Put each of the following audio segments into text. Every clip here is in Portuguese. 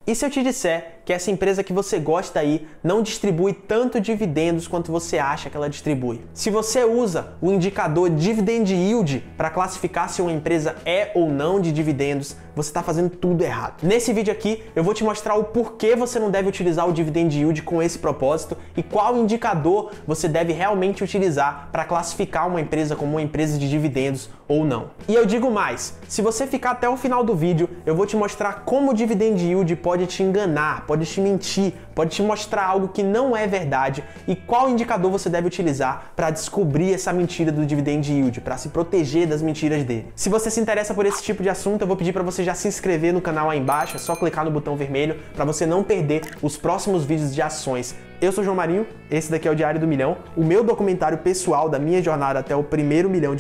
E se eu te disser que essa empresa que você gosta aí não distribui tanto dividendos quanto você acha que ela distribui? Se você usa o indicador Dividend Yield para classificar se uma empresa é ou não de dividendos, você está fazendo tudo errado. Nesse vídeo aqui eu vou te mostrar o porquê você não deve utilizar o Dividend Yield com esse propósito e qual indicador você deve realmente utilizar para classificar uma empresa como uma empresa de dividendos ou não. E eu digo mais, se você ficar até o final do vídeo, eu vou te mostrar como o Dividend Yield pode te enganar, pode te mentir, pode te mostrar algo que não é verdade e qual indicador você deve utilizar para descobrir essa mentira do Dividend Yield, para se proteger das mentiras dele. Se você se interessa por esse tipo de assunto, eu vou pedir para você já se inscrever no canal aí embaixo, é só clicar no botão vermelho para você não perder os próximos vídeos de ações. Eu sou João Marinho, esse daqui é o Diário do Milhão, o meu documentário pessoal da minha jornada até o primeiro R$1 milhão.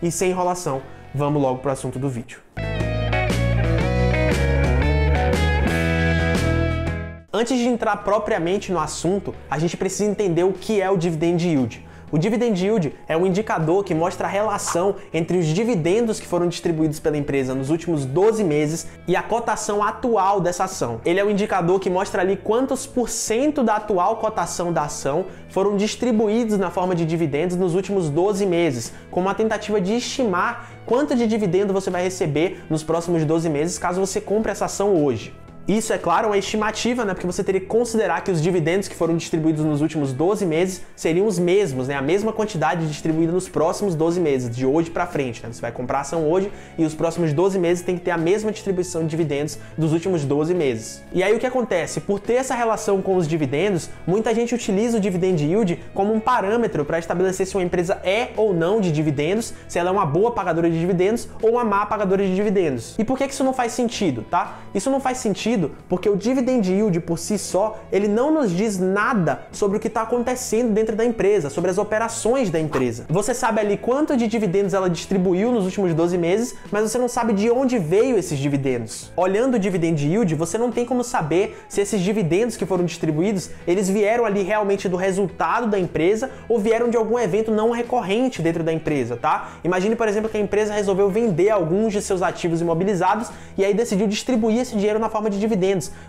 E sem enrolação, vamos logo para o assunto do vídeo. Antes de entrar propriamente no assunto, a gente precisa entender o que é o Dividend Yield. O Dividend Yield é um indicador que mostra a relação entre os dividendos que foram distribuídos pela empresa nos últimos 12 meses e a cotação atual dessa ação. Ele é um indicador que mostra ali quantos % da atual cotação da ação foram distribuídos na forma de dividendos nos últimos 12 meses, com uma tentativa de estimar quanto de dividendo você vai receber nos próximos 12 meses caso você compre essa ação hoje. Isso, é claro, é uma estimativa, né? Porque você teria que considerar que os dividendos que foram distribuídos nos últimos 12 meses seriam os mesmos, né? A mesma quantidade distribuída nos próximos 12 meses, de hoje para frente, né? Você vai comprar a ação hoje e os próximos 12 meses tem que ter a mesma distribuição de dividendos dos últimos 12 meses. E aí o que acontece? Por ter essa relação com os dividendos, muita gente utiliza o Dividend Yield como um parâmetro para estabelecer se uma empresa é ou não de dividendos, se ela é uma boa pagadora de dividendos ou uma má pagadora de dividendos. E por que isso não faz sentido, tá? Isso não faz sentido porque o Dividend Yield por si só, ele não nos diz nada sobre o que está acontecendo dentro da empresa, sobre as operações da empresa. Você sabe ali quanto de dividendos ela distribuiu nos últimos 12 meses, mas você não sabe de onde veio esses dividendos. Olhando o Dividend Yield, você não tem como saber se esses dividendos que foram distribuídos, eles vieram ali realmente do resultado da empresa ou vieram de algum evento não recorrente dentro da empresa, tá? Imagine, por exemplo, que a empresa resolveu vender alguns de seus ativos imobilizados e aí decidiu distribuir esse dinheiro na forma de dividendos.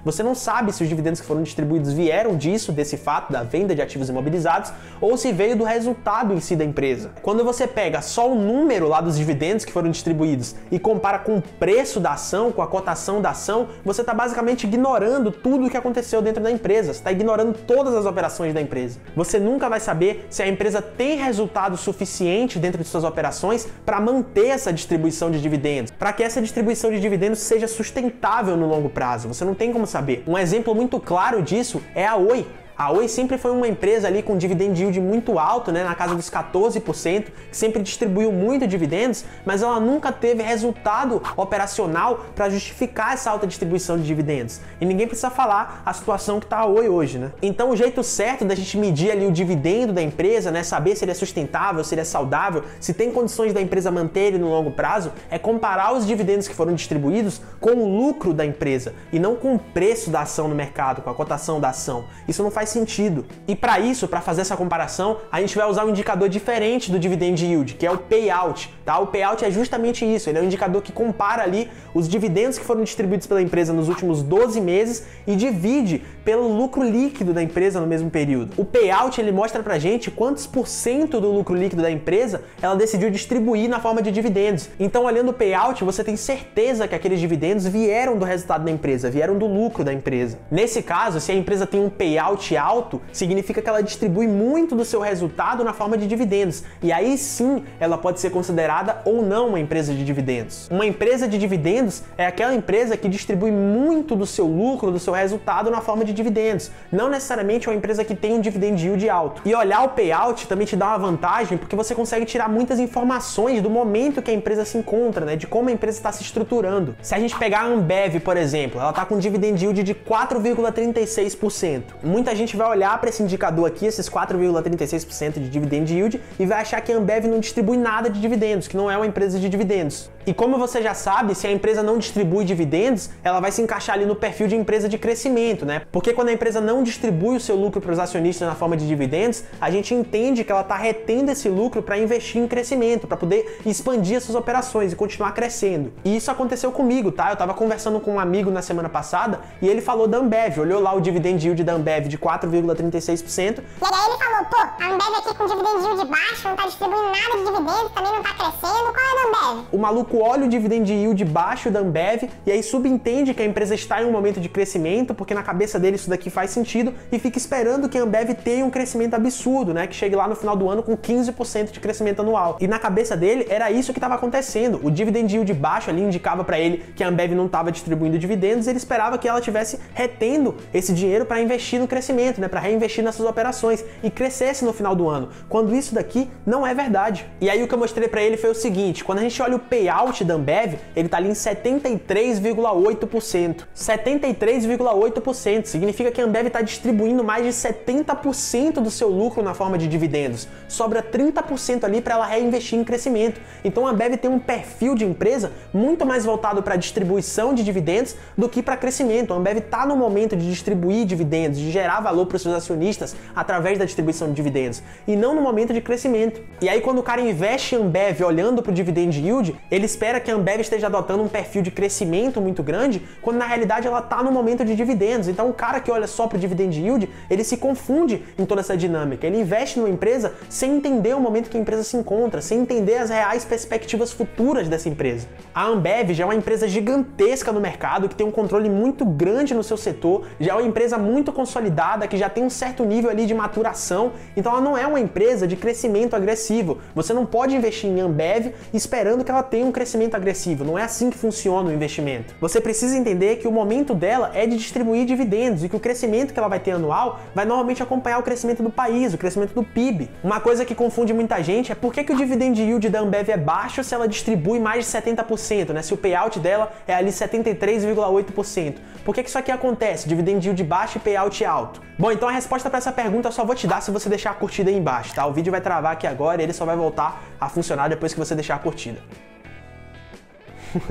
Você não sabe se os dividendos que foram distribuídos vieram disso, desse fato da venda de ativos imobilizados, ou se veio do resultado em si da empresa. Quando você pega só o número lá dos dividendos que foram distribuídos e compara com o preço da ação, com a cotação da ação, você está basicamente ignorando tudo o que aconteceu dentro da empresa, você está ignorando todas as operações da empresa. Você nunca vai saber se a empresa tem resultado suficiente dentro de suas operações para manter essa distribuição de dividendos, para que essa distribuição de dividendos seja sustentável no longo prazo. Você não tem como saber. Um exemplo muito claro disso é a Oi. A Oi sempre foi uma empresa ali com dividend yield muito alto, né, na casa dos 14%, que sempre distribuiu muito dividendos, mas ela nunca teve resultado operacional para justificar essa alta distribuição de dividendos. E ninguém precisa falar a situação que está a Oi hoje, né? Então o jeito certo da gente medir ali o dividendo da empresa, né, saber se ele é sustentável, se ele é saudável, se tem condições da empresa manter ele no longo prazo, é comparar os dividendos que foram distribuídos com o lucro da empresa e não com o preço da ação no mercado, com a cotação da ação. Isso não faz sentido. E para isso, para fazer essa comparação, a gente vai usar um indicador diferente do Dividend Yield, que é o payout, tá? O payout é justamente isso, ele é um indicador que compara ali os dividendos que foram distribuídos pela empresa nos últimos 12 meses e divide pelo lucro líquido da empresa no mesmo período. O payout, ele mostra pra gente quantos % do lucro líquido da empresa ela decidiu distribuir na forma de dividendos. Então, olhando o payout, você tem certeza que aqueles dividendos vieram do resultado da empresa, vieram do lucro da empresa. Nesse caso, se a empresa tem um payout alto, significa que ela distribui muito do seu resultado na forma de dividendos. E aí sim, ela pode ser considerada ou não uma empresa de dividendos. Uma empresa de dividendos é aquela empresa que distribui muito do seu lucro, do seu resultado na forma de dividendos. Não necessariamente uma empresa que tem um dividend yield alto. E olhar o payout também te dá uma vantagem porque você consegue tirar muitas informações do momento que a empresa se encontra, né? De como a empresa está se estruturando. Se a gente pegar a Ambev, por exemplo, ela está com um dividend yield de 4,36%. Muita gente vai olhar para esse indicador aqui, esses 4,36% de dividend yield, e vai achar que a Ambev não distribui nada de dividendos, que não é uma empresa de dividendos. E como você já sabe, se a empresa não distribui dividendos, ela vai se encaixar ali no perfil de empresa de crescimento, né? Porque quando a empresa não distribui o seu lucro para os acionistas na forma de dividendos, a gente entende que ela está retendo esse lucro para investir em crescimento, para poder expandir as suas operações e continuar crescendo. E isso aconteceu comigo, tá? Eu estava conversando com um amigo na semana passada e ele falou da Ambev, olhou lá o dividend yield da Ambev de 4,36%. E aí ele falou, pô, a Ambev aqui com dividend yield baixo, não tá distribuindo nada de dividendos, também não tá crescendo, qual é a da Ambev? O maluco olha o dividend yield baixo da Ambev e aí subentende que a empresa está em um momento de crescimento, porque na cabeça dele isso daqui faz sentido, e fica esperando que a Ambev tenha um crescimento absurdo, né? Que chegue lá no final do ano com 15% de crescimento anual. E na cabeça dele era isso que estava acontecendo. O dividend yield baixo ali indicava para ele que a Ambev não estava distribuindo dividendos, ele esperava que ela tivesse retendo esse dinheiro para investir no crescimento, né? Para reinvestir nessas operações e crescesse no final do ano. Quando isso daqui não é verdade. E aí o que eu mostrei para ele foi o seguinte: quando a gente olha o payout da Ambev, ele tá ali em 73,8%. 73,8% significa que a Ambev está distribuindo mais de 70% do seu lucro na forma de dividendos. Sobra 30% ali para ela reinvestir em crescimento. Então a Ambev tem um perfil de empresa muito mais voltado para distribuição de dividendos do que para crescimento. A Ambev está no momento de distribuir dividendos, de gerar valor para os seus acionistas através da distribuição de dividendos, e não no momento de crescimento. E aí quando o cara investe em Ambev olhando para o dividend yield, ele espera que a Ambev esteja adotando um perfil de crescimento muito grande, quando na realidade ela está no momento de dividendos. Então o cara que olha só para o dividend yield, ele se confunde em toda essa dinâmica. Ele investe numa empresa sem entender o momento que a empresa se encontra, sem entender as reais perspectivas futuras dessa empresa. A Ambev já é uma empresa gigantesca no mercado, que tem um controle muito grande no seu setor, já é uma empresa muito consolidada, que já tem um certo nível ali de maturação, então ela não é uma empresa de crescimento agressivo. Você não pode investir em Ambev esperando que ela tenha um crescimento agressivo, não é assim que funciona o investimento. Você precisa entender que o momento dela é de distribuir dividendos e que o crescimento que ela vai ter anual vai normalmente acompanhar o crescimento do país, o crescimento do PIB. Uma coisa que confunde muita gente é por que o dividend yield da Ambev é baixo se ela distribui mais de 70%, né? Se o payout dela é ali 73,8%. Por que isso aqui acontece? Dividend yield baixo e payout alto. Bom, então a resposta para essa pergunta eu só vou te dar se você deixar a curtida aí embaixo, tá? O vídeo vai travar aqui agora e ele só vai voltar a funcionar depois que você deixar a curtida.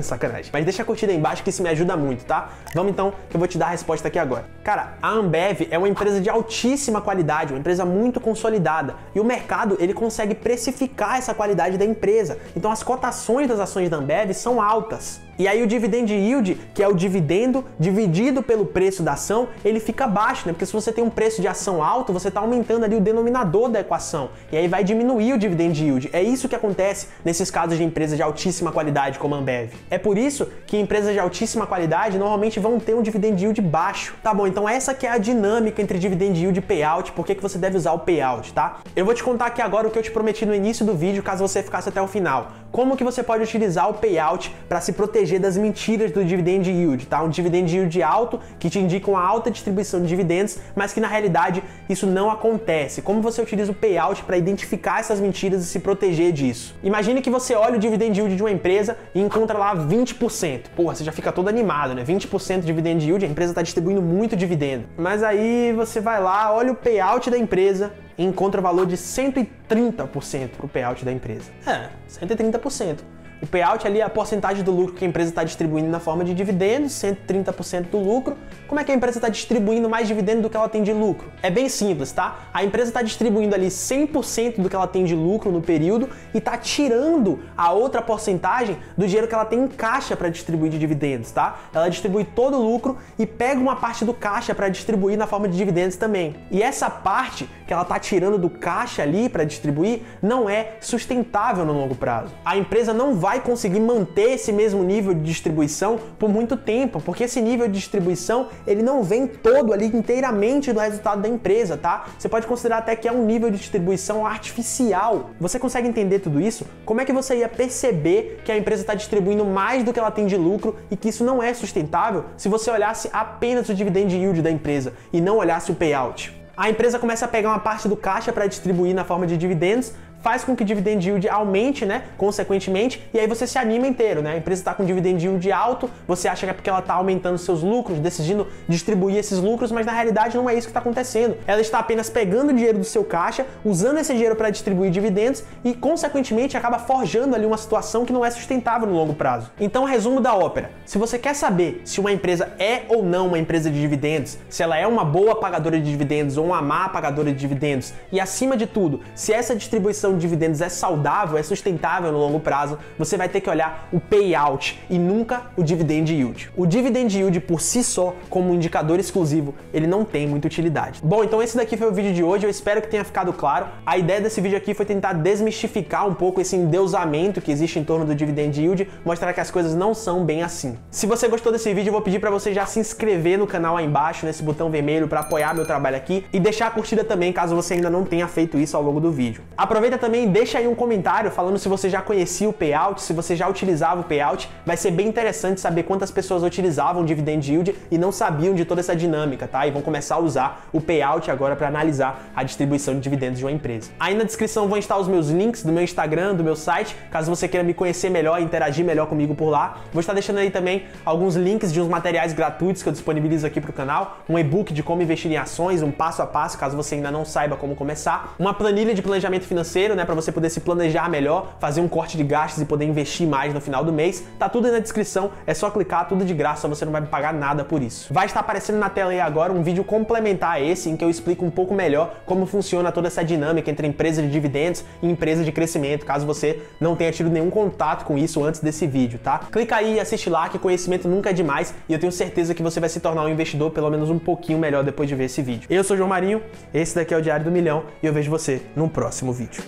Sacanagem. Mas deixa a curtida aí embaixo que isso me ajuda muito, tá? Vamos então, que eu vou te dar a resposta aqui agora. Cara, a Ambev é uma empresa de altíssima qualidade, uma empresa muito consolidada. E o mercado, ele consegue precificar essa qualidade da empresa. Então as cotações das ações da Ambev são altas. E aí o dividend yield, que é o dividendo dividido pelo preço da ação, ele fica baixo, né? Porque se você tem um preço de ação alto, você está aumentando ali o denominador da equação. E aí vai diminuir o dividend yield. É isso que acontece nesses casos de empresas de altíssima qualidade como a Ambev. É por isso que empresas de altíssima qualidade normalmente vão ter um dividend yield baixo. Tá bom, então essa que é a dinâmica entre dividend yield e payout, por que você deve usar o payout, tá? Eu vou te contar aqui agora o que eu te prometi no início do vídeo, caso você ficasse até o final. Como que você pode utilizar o payout para se proteger das mentiras do dividend yield, tá? Um dividend yield alto que te indica uma alta distribuição de dividendos, mas que na realidade isso não acontece. Como você utiliza o payout para identificar essas mentiras e se proteger disso? Imagine que você olha o dividend yield de uma empresa e encontra lá 20%. Porra, você já fica todo animado, né? 20% de dividend yield, a empresa está distribuindo muito dividendo. Mas aí você vai lá, olha o payout da empresa e encontra o valor de 130% pro payout da empresa. 130%. O payout ali é a porcentagem do lucro que a empresa está distribuindo na forma de dividendos, 130% do lucro. Como é que a empresa está distribuindo mais dividendo do que ela tem de lucro? É bem simples, tá? A empresa está distribuindo ali 100% do que ela tem de lucro no período e está tirando a outra porcentagem do dinheiro que ela tem em caixa para distribuir de dividendos, tá? Ela distribui todo o lucro e pega uma parte do caixa para distribuir na forma de dividendos também. E essa parte que ela está tirando do caixa ali para distribuir não é sustentável no longo prazo. A empresa não vai conseguir manter esse mesmo nível de distribuição por muito tempo, porque esse nível de distribuição ele não vem todo ali inteiramente do resultado da empresa, tá? Você pode considerar até que é um nível de distribuição artificial. Você consegue entender tudo isso? Como é que você ia perceber que a empresa está distribuindo mais do que ela tem de lucro e que isso não é sustentável se você olhasse apenas o dividend yield da empresa e não olhasse o payout? A empresa começa a pegar uma parte do caixa para distribuir na forma de dividendos, faz com que o dividend yield aumente, né, consequentemente, e aí você se anima inteiro, né? A empresa está com dividend yield alto, você acha que é porque ela está aumentando seus lucros, decidindo distribuir esses lucros, mas na realidade não é isso que está acontecendo. Ela está apenas pegando o dinheiro do seu caixa, usando esse dinheiro para distribuir dividendos e, consequentemente, acaba forjando ali uma situação que não é sustentável no longo prazo. Então, resumo da ópera. Se você quer saber se uma empresa é ou não uma empresa de dividendos, se ela é uma boa pagadora de dividendos ou uma má pagadora de dividendos, e acima de tudo, se essa distribuição de dividendos é saudável, é sustentável no longo prazo, você vai ter que olhar o payout e nunca o dividend yield. O dividend yield por si só, como um indicador exclusivo, ele não tem muita utilidade. Bom, então esse daqui foi o vídeo de hoje, eu espero que tenha ficado claro. A ideia desse vídeo aqui foi tentar desmistificar um pouco esse endeusamento que existe em torno do dividend yield, mostrar que as coisas não são bem assim. Se você gostou desse vídeo, eu vou pedir para você já se inscrever no canal aí embaixo, nesse botão vermelho, para apoiar meu trabalho aqui, e deixar a curtida também, caso você ainda não tenha feito isso ao longo do vídeo. Aproveita também e deixa aí um comentário falando se você já conhecia o payout, se você já utilizava o payout. Vai ser bem interessante saber quantas pessoas utilizavam o dividend yield e não sabiam de toda essa dinâmica, tá? E vão começar a usar o payout agora para analisar a distribuição de dividendos de uma empresa. Aí na descrição vão estar os meus links do meu Instagram, do meu site, caso você queira me conhecer melhor e interagir melhor comigo por lá. Vou estar deixando aí também alguns links de uns materiais gratuitos que eu disponibilizo aqui pro canal, um e-book de como investir em ações, um passo a passo, caso você ainda não saiba como começar, uma planilha de planejamento financeiro, né, para você poder se planejar melhor, fazer um corte de gastos e poder investir mais no final do mês. Tá tudo aí na descrição, é só clicar, tudo de graça, você não vai me pagar nada por isso. Vai estar aparecendo na tela aí agora um vídeo complementar a esse, em que eu explico um pouco melhor como funciona toda essa dinâmica entre empresa de dividendos e empresa de crescimento, caso você não tenha tido nenhum contato com isso antes desse vídeo, tá? Clica aí e assiste lá, que conhecimento nunca é demais, e eu tenho certeza que você vai se tornar um investidor pelo menos um pouquinho melhor depois de ver esse vídeo. Eu sou o João Marinho, esse daqui é o Diário do Milhão, e eu vejo você no próximo vídeo.